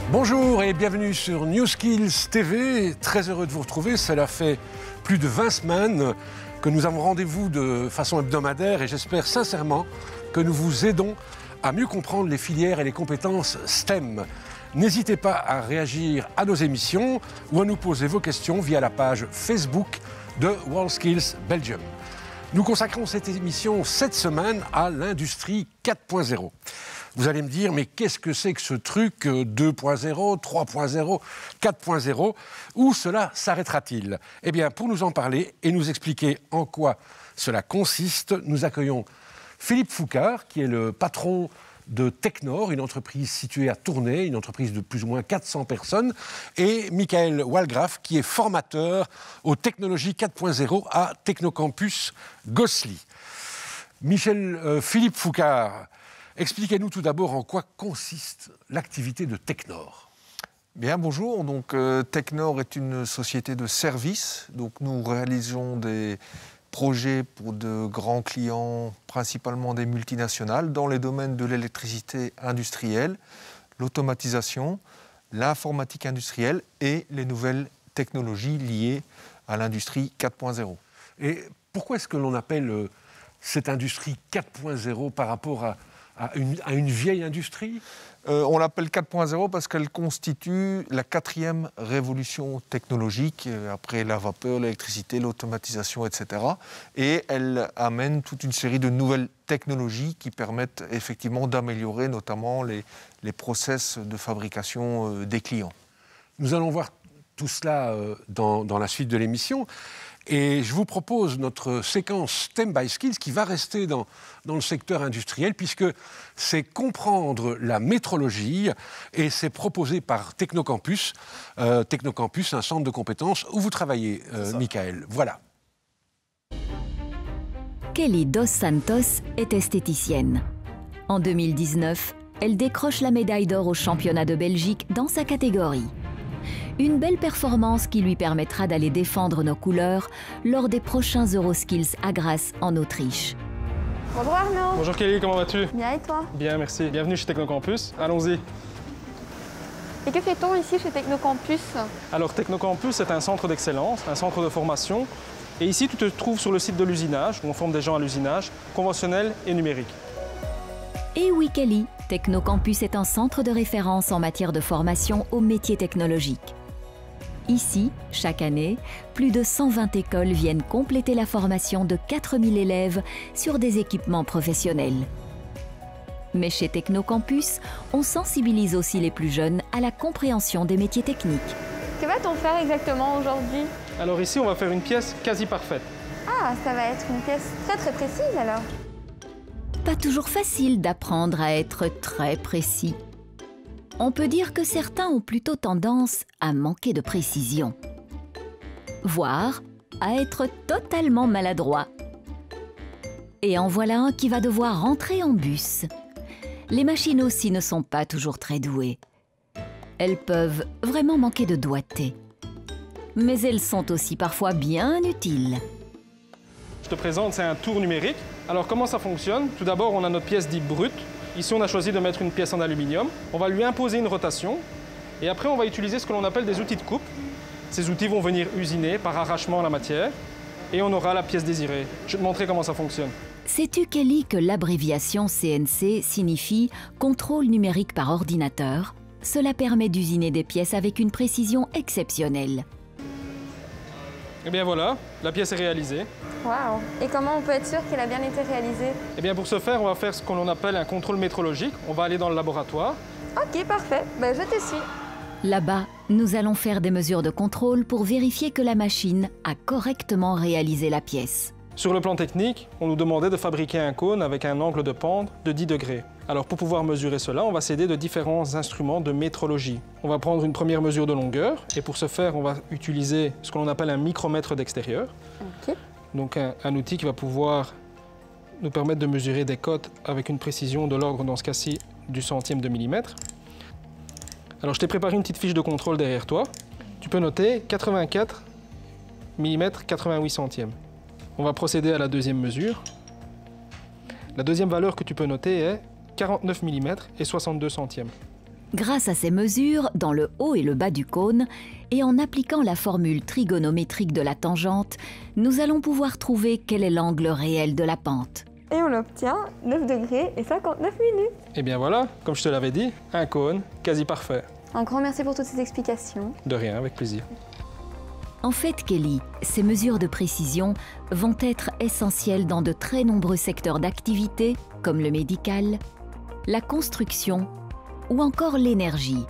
Bonjour et bienvenue sur New Skills TV. Très heureux de vous retrouver. Cela fait plus de 20 semaines que nous avons rendez-vous de façon hebdomadaire et j'espère sincèrement que nous vous aidons à mieux comprendre les filières et les compétences STEM. N'hésitez pas à réagir à nos émissions ou à nous poser vos questions via la page Facebook de WorldSkills Belgium. Nous consacrons cette émission cette semaine à l'industrie 4.0. Vous allez me dire, mais qu'est-ce que c'est que ce truc 2.0, 3.0, 4.0 ? Où cela s'arrêtera-t-il ? Eh bien, pour nous en parler et nous expliquer en quoi cela consiste, nous accueillons Philippe Foucard, qui est le patron de Technor, une entreprise située à Tournai, une entreprise de plus ou moins 400 personnes, et Michael Walgraf, qui est formateur aux technologies 4.0 à Technocampus Gosselies. Philippe Foucard, expliquez-nous tout d'abord en quoi consiste l'activité de Technor. Bien, bonjour. Donc, Technor est une société de services. Donc, nous réalisons des projets pour de grands clients, principalement des multinationales, dans les domaines de l'électricité industrielle, l'automatisation, l'informatique industrielle et les nouvelles technologies liées à l'industrie 4.0. Et pourquoi est-ce que l'on appelle cette industrie 4.0 par rapport à une vieille industrie ? On l'appelle 4.0 parce qu'elle constitue la 4e révolution technologique, après la vapeur, l'électricité, l'automatisation, etc. Et elle amène toute une série de nouvelles technologies qui permettent effectivement d'améliorer notamment les process de fabrication des clients. Nous allons voir tout cela dans la suite de l'émission. Et je vous propose notre séquence STEM by Skills qui va rester dans le secteur industriel puisque c'est comprendre la métrologie et c'est proposé par Technocampus. Technocampus, un centre de compétences où vous travaillez, Michael. Voilà. Kelly Dos Santos est esthéticienne. En 2019, elle décroche la médaille d'or au championnat de Belgique dans sa catégorie. Une belle performance qui lui permettra d'aller défendre nos couleurs lors des prochains Euroskills à Grasse en Autriche. Bonjour Arnaud. Bonjour Kelly, comment vas-tu? Bien et toi? Bien, merci. Bienvenue chez Technocampus. Allons-y. Et que fait-on ici chez Technocampus? Alors Technocampus est un centre d'excellence, un centre de formation. Et ici, tu te trouves sur le site de l'usinage, où on forme des gens à l'usinage, conventionnel et numérique. Et oui Kelly, Technocampus est un centre de référence en matière de formation aux métiers technologiques. Ici, chaque année, plus de 120 écoles viennent compléter la formation de 4000 élèves sur des équipements professionnels. Mais chez Technocampus, on sensibilise aussi les plus jeunes à la compréhension des métiers techniques. Que va-t-on faire exactement aujourd'hui? Alors ici, on va faire une pièce quasi parfaite. Ah, ça va être une pièce très précise alors. Pas toujours facile d'apprendre à être très précis. On peut dire que certains ont plutôt tendance à manquer de précision, voire à être totalement maladroits. Et en voilà un qui va devoir rentrer en bus. Les machines aussi ne sont pas toujours très douées. Elles peuvent vraiment manquer de doigté. Mais elles sont aussi parfois bien utiles. Je te présente, c'est un tour numérique. Alors comment ça fonctionne? Tout d'abord, on a notre pièce dite brute. Ici, on a choisi de mettre une pièce en aluminium. On va lui imposer une rotation. Et après, on va utiliser ce que l'on appelle des outils de coupe. Ces outils vont venir usiner par arrachement la matière. Et on aura la pièce désirée. Je vais te montrer comment ça fonctionne. Sais-tu, Kelly, que l'abréviation CNC signifie « contrôle numérique par ordinateur ». Cela permet d'usiner des pièces avec une précision exceptionnelle. Et bien voilà, la pièce est réalisée. Waouh! Et comment on peut être sûr qu'elle a bien été réalisée? Eh bien pour ce faire, on va faire ce qu'on appelle un contrôle métrologique. On va aller dans le laboratoire. Ok, parfait. Ben, je te suis. Là-bas, nous allons faire des mesures de contrôle pour vérifier que la machine a correctement réalisé la pièce. Sur le plan technique, on nous demandait de fabriquer un cône avec un angle de pente de 10 degrés. Alors pour pouvoir mesurer cela, on va s'aider de différents instruments de métrologie. On va prendre une première mesure de longueur et pour ce faire, on va utiliser ce que l'on appelle un micromètre d'extérieur. Okay. Donc un outil qui va pouvoir nous permettre de mesurer des cotes avec une précision de l'ordre, dans ce cas-ci, du centième de millimètre. Alors je t'ai préparé une petite fiche de contrôle derrière toi. Tu peux noter 84 mm 88 centièmes. On va procéder à la deuxième mesure. La deuxième valeur que tu peux noter est 49 mm et 62 centièmes. Grâce à ces mesures, dans le haut et le bas du cône, et en appliquant la formule trigonométrique de la tangente, nous allons pouvoir trouver quel est l'angle réel de la pente. Et on obtient 9 degrés et 59 minutes. Et bien voilà, comme je te l'avais dit, un cône quasi parfait. Un grand merci pour toutes ces explications. De rien, avec plaisir. En fait, Kelly, ces mesures de précision vont être essentielles dans de très nombreux secteurs d'activité, comme le médical, la construction ou encore l'énergie.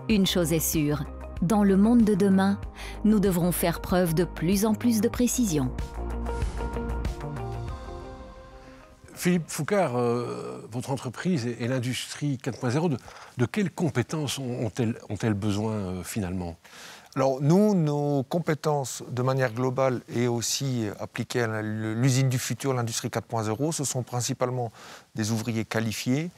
Une chose est sûre, dans le monde de demain, nous devrons faire preuve de plus en plus de précision. Philippe Foucard, votre entreprise et l'industrie 4.0, de quelles compétences ont-elles besoin finalement? Alors nous, nos compétences de manière globale et aussi appliquées à l'usine du futur, l'industrie 4.0, ce sont principalement des ouvriers qualifiés,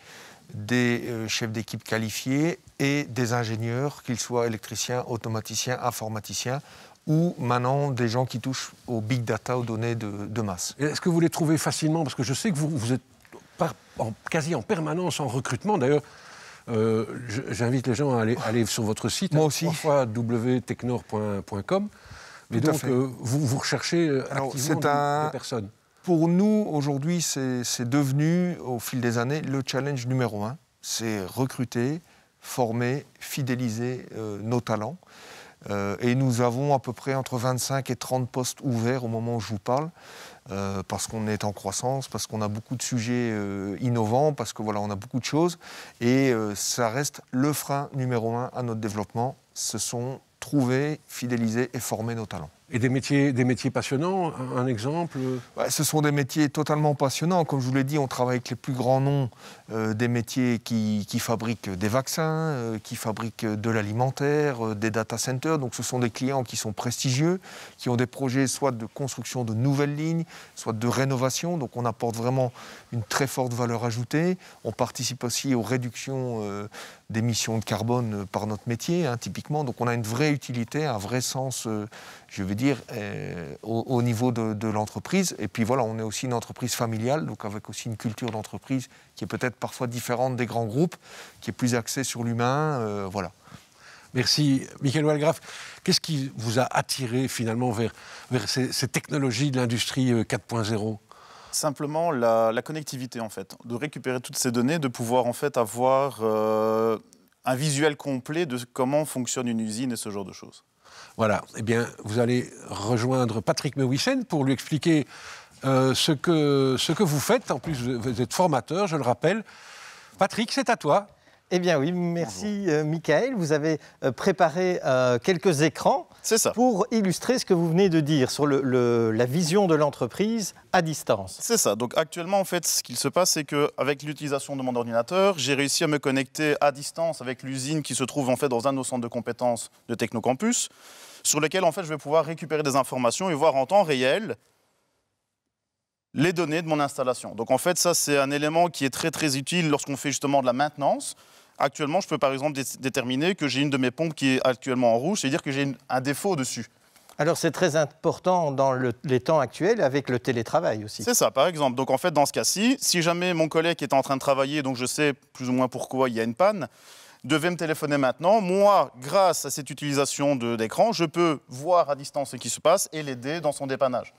des chefs d'équipe qualifiés et des ingénieurs, qu'ils soient électriciens, automaticiens, informaticiens, ou maintenant des gens qui touchent au big data, aux données de masse. Est-ce que vous les trouvez facilement? Parce que je sais que vous êtes quasi en permanence en recrutement. D'ailleurs, j'invite les gens à aller sur votre site, moi aussi, www.technor.com. Mais donc, vous recherchez activement des personnes. Pour nous, aujourd'hui, c'est devenu, au fil des années, le challenge numéro 1. C'est recruter, former, fidéliser nos talents. Et nous avons à peu près entre 25 et 30 postes ouverts au moment où je vous parle, parce qu'on est en croissance, parce qu'on a beaucoup de sujets innovants, parce que voilà, on a beaucoup de choses. Et ça reste le frein numéro 1 à notre développement. Ce sont trouver, fidéliser et former nos talents. Et des métiers passionnants, un exemple? Ouais, ce sont des métiers totalement passionnants. Comme je vous l'ai dit, on travaille avec les plus grands noms des métiers qui fabriquent des vaccins, qui fabriquent de l'alimentaire, des data centers. Donc ce sont des clients qui sont prestigieux, qui ont des projets soit de construction de nouvelles lignes, soit de rénovation. Donc on apporte vraiment une très forte valeur ajoutée. On participe aussi aux réductions d'émissions de carbone par notre métier, typiquement. Donc on a une vraie utilité, un vrai sens, je vais dire, au niveau de l'entreprise. Et puis voilà, on est aussi une entreprise familiale, donc avec aussi une culture d'entreprise qui est peut-être parfois différente des grands groupes, qui est plus axée sur l'humain, voilà. Merci. Michael Walgraff, qu'est-ce qui vous a attiré finalement vers ces technologies de l'industrie 4.0? Simplement la connectivité, en fait, de récupérer toutes ces données, de pouvoir en fait avoir un visuel complet de comment fonctionne une usine et ce genre de choses. Voilà, eh bien, vous allez rejoindre Patrick Mewissen pour lui expliquer ce que vous faites. En plus, vous êtes formateur, je le rappelle. Patrick, c'est à toi. Eh bien oui, merci Michael. Vous avez préparé quelques écrans pour illustrer ce que vous venez de dire sur la vision de l'entreprise à distance. C'est ça. Donc actuellement, en fait, ce qu'il se passe, c'est qu'avec l'utilisation de mon ordinateur, j'ai réussi à me connecter à distance avec l'usine qui se trouve en fait dans un de nos centres de compétences de Technocampus, sur lequel en fait je vais pouvoir récupérer des informations et voir en temps réel les données de mon installation. Donc en fait, ça c'est un élément qui est très très utile lorsqu'on fait justement de la maintenance. Actuellement, je peux par exemple déterminer que j'ai une de mes pompes qui est actuellement en rouge, c'est-à-dire que j'ai un défaut dessus. Alors c'est très important dans les temps actuels avec le télétravail aussi. C'est ça, par exemple. Donc en fait, dans ce cas-ci, si jamais mon collègue est en train de travailler, donc je sais plus ou moins pourquoi il y a une panne, devait me téléphoner maintenant, moi, grâce à cette utilisation d'écran, je peux voir à distance ce qui se passe et l'aider dans son dépannage.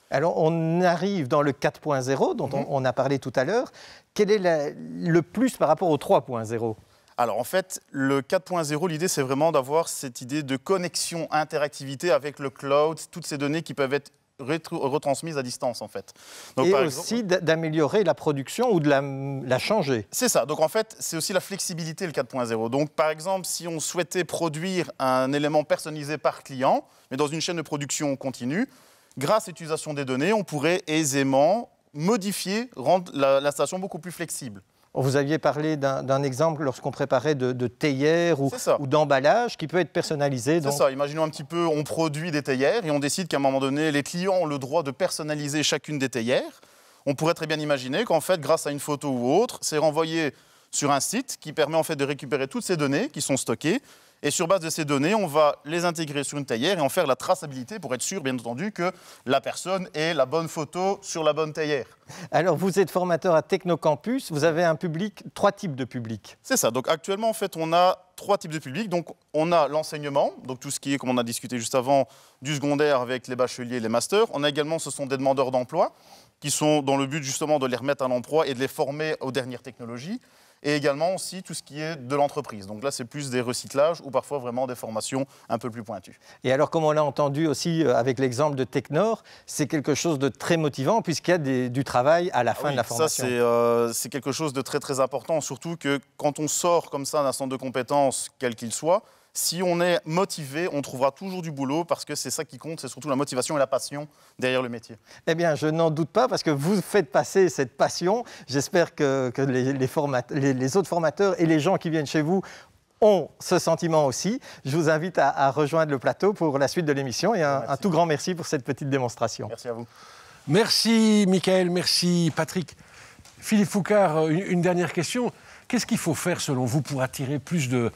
Alors, on arrive dans le 4.0 dont on a parlé tout à l'heure. Quel est le plus par rapport au 3.0 ? Alors, en fait, le 4.0, l'idée, c'est vraiment d'avoir cette idée de connexion, interactivité avec le cloud, toutes ces données qui peuvent être retransmises à distance, en fait. Donc, et aussi d'améliorer la production ou de la changer. C'est ça. Donc, en fait, c'est aussi la flexibilité, le 4.0. Donc, par exemple, si on souhaitait produire un élément personnalisé par client, mais dans une chaîne de production continue, grâce à l'utilisation des données, on pourrait aisément modifier, rendre l'installation beaucoup plus flexible. Vous aviez parlé d'un exemple lorsqu'on préparait de théières ou d'emballage qui peut être personnalisé. C'est ça. Imaginons un petit peu, on produit des théières et on décide qu'à un moment donné, les clients ont le droit de personnaliser chacune des théières. On pourrait très bien imaginer qu'en fait, grâce à une photo ou autre, c'est renvoyé sur un site qui permet en fait de récupérer toutes ces données qui sont stockées. Et sur base de ces données, on va les intégrer sur une théière et en faire la traçabilité pour être sûr, bien entendu, que la personne ait la bonne photo sur la bonne théière. Alors, vous êtes formateur à Technocampus. Vous avez un public, 3 types de publics. C'est ça. Donc, actuellement, en fait, on a 3 types de publics. Donc, on a l'enseignement, donc tout ce qui est, comme on a discuté juste avant, du secondaire avec les bacheliers et les masters. On a également, ce sont des demandeurs d'emploi qui sont dans le but, justement, de les remettre à l'emploi et de les former aux dernières technologies. Et également aussi tout ce qui est de l'entreprise. Donc là, c'est plus des recyclages ou parfois vraiment des formations un peu plus pointues. Et alors, comme on l'a entendu aussi avec l'exemple de Technor, c'est quelque chose de très motivant puisqu'il y a du travail à la fin de la formation. Ça, c'est quelque chose de très, très important, surtout que quand on sort comme ça d'un centre de compétences, quel qu'il soit, si on est motivé, on trouvera toujours du boulot parce que c'est ça qui compte, c'est surtout la motivation et la passion derrière le métier. Eh bien, je n'en doute pas parce que vous faites passer cette passion. J'espère que les autres formateurs et les gens qui viennent chez vous ont ce sentiment aussi. Je vous invite à rejoindre le plateau pour la suite de l'émission et un tout grand merci pour cette petite démonstration. Merci à vous. Merci Michael, merci Patrick. Philippe Foucard, une dernière question. Qu'est-ce qu'il faut faire, selon vous, pour attirer plus de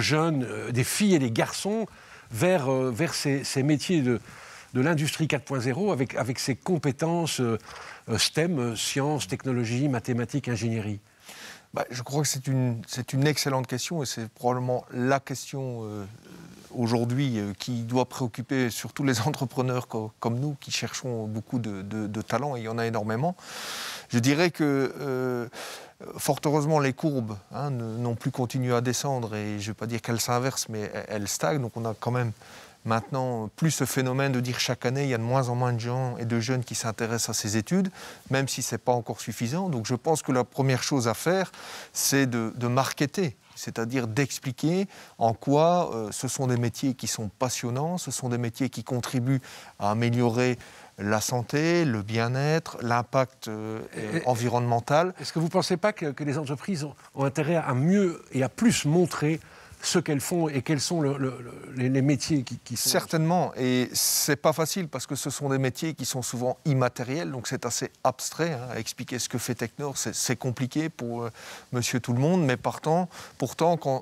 jeunes, des filles et des garçons, vers ces métiers de l'industrie 4.0 avec ces compétences STEM, sciences, technologies, mathématiques, ingénierie? Je crois que c'est une excellente question et c'est probablement la question aujourd'hui qui doit préoccuper surtout les entrepreneurs comme nous qui cherchons beaucoup de talents, et il y en a énormément. Je dirais que fort heureusement, les courbes n'ont plus continué à descendre et je ne vais pas dire qu'elles s'inversent, mais elles stagnent. Donc on a quand même maintenant plus ce phénomène de dire chaque année, il y a de moins en moins de gens et de jeunes qui s'intéressent à ces études, même si ce n'est pas encore suffisant. Donc je pense que la première chose à faire, c'est de marketer, c'est-à-dire d'expliquer en quoi ce sont des métiers qui sont passionnants, ce sont des métiers qui contribuent à améliorer la santé, le bien-être, l'impact environnemental. Est-ce que vous ne pensez pas que les entreprises ont intérêt à mieux et à plus montrer ce qu'elles font et quels sont les métiers qui sont... Certainement, et c'est pas facile parce que ce sont des métiers qui sont souvent immatériels, donc c'est assez abstrait. À expliquer ce que fait Technor, c'est compliqué pour monsieur tout le monde, mais pourtant,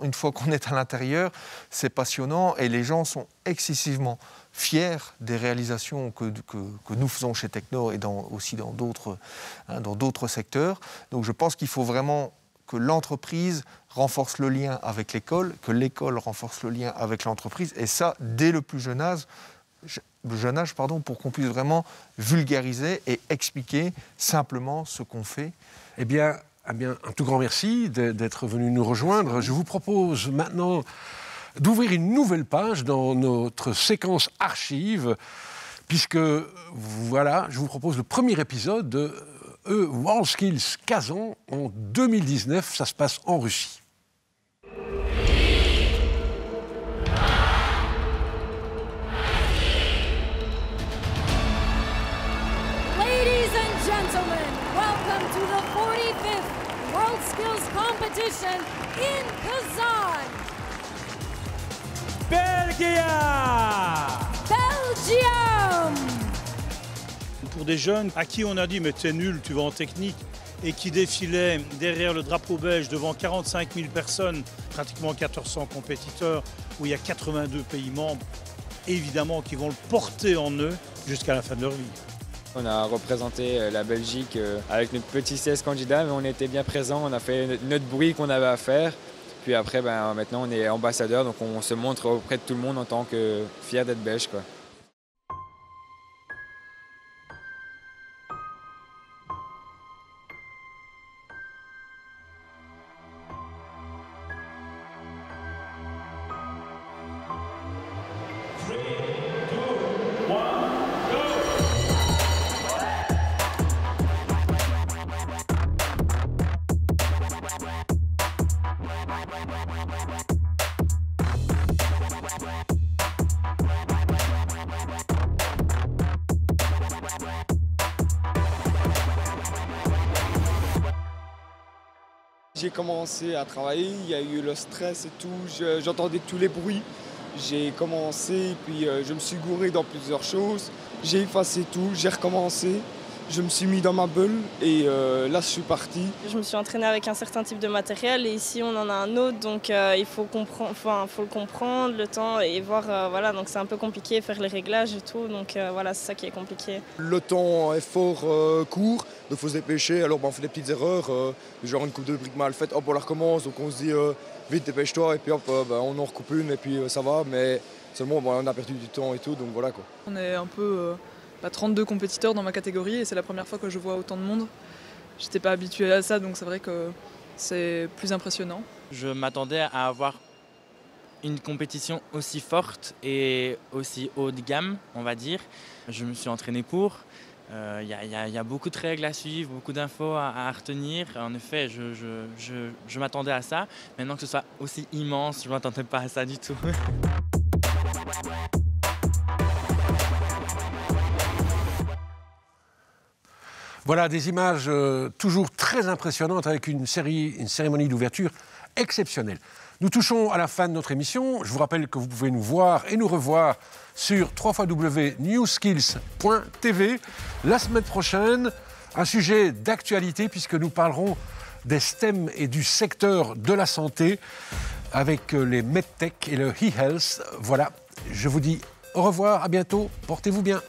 une fois qu'on est à l'intérieur, c'est passionnant et les gens sont excessivement fiers des réalisations que nous faisons chez Technor et aussi dans d'autres secteurs. Donc je pense qu'il faut vraiment que l'entreprise renforce le lien avec l'école, que l'école renforce le lien avec l'entreprise, et ça dès le plus jeune âge, pour qu'on puisse vraiment vulgariser et expliquer simplement ce qu'on fait. Eh bien, un tout grand merci d'être venu nous rejoindre. Je vous propose maintenant d'ouvrir une nouvelle page dans notre séquence archive, puisque voilà, je vous propose le premier épisode de WorldSkills Kazan en 2019. Ça se passe en Russie. Ladies and gentlemen, welcome to the 45th WorldSkills competition in Kazan. Belgium. Pour des jeunes à qui on a dit « mais t'es nul, tu vas en technique » et qui défilaient derrière le drapeau belge devant 45 000 personnes, pratiquement 1400 compétiteurs, où il y a 82 pays membres, évidemment qui vont le porter en eux jusqu'à la fin de leur vie. On a représenté la Belgique avec notre petit 16 candidats, mais on était bien présents, on a fait notre bruit qu'on avait à faire. Puis après, maintenant on est ambassadeur, donc on se montre auprès de tout le monde en tant que fier d'être belge, quoi. J'ai commencé à travailler, il y a eu le stress et tout, j'entendais tous les bruits. J'ai commencé, puis je me suis gouré dans plusieurs choses. J'ai effacé tout, j'ai recommencé. Je me suis mis dans ma bulle et là je suis parti. Je me suis entraînée avec un certain type de matériel et ici on en a un autre, donc il faut le comprendre, le temps et voir, voilà, donc c'est un peu compliqué, faire les réglages et tout, donc voilà, c'est ça qui est compliqué. Le temps est fort court, donc il faut se dépêcher, alors on fait des petites erreurs, genre une coupe de briques mal faite, hop on la recommence, donc on se dit vite dépêche-toi et puis hop on en recoupe une et puis ça va, mais seulement on a perdu du temps et tout, donc voilà quoi. On est un peu 32 compétiteurs dans ma catégorie et c'est la première fois que je vois autant de monde. J'étais pas habituée à ça, donc c'est vrai que c'est plus impressionnant. Je m'attendais à avoir une compétition aussi forte et aussi haut de gamme, on va dire. Je me suis entraîné pour. Il y a beaucoup de règles à suivre, beaucoup d'infos à retenir. En effet, je m'attendais à ça. Maintenant que ce soit aussi immense, je ne m'attendais pas à ça du tout. Voilà des images toujours très impressionnantes avec une cérémonie d'ouverture exceptionnelle. Nous touchons à la fin de notre émission. Je vous rappelle que vous pouvez nous voir et nous revoir sur www.newskills.tv. La semaine prochaine, un sujet d'actualité puisque nous parlerons des STEM et du secteur de la santé avec les MedTech et le e-health. Voilà, je vous dis au revoir, à bientôt, portez-vous bien.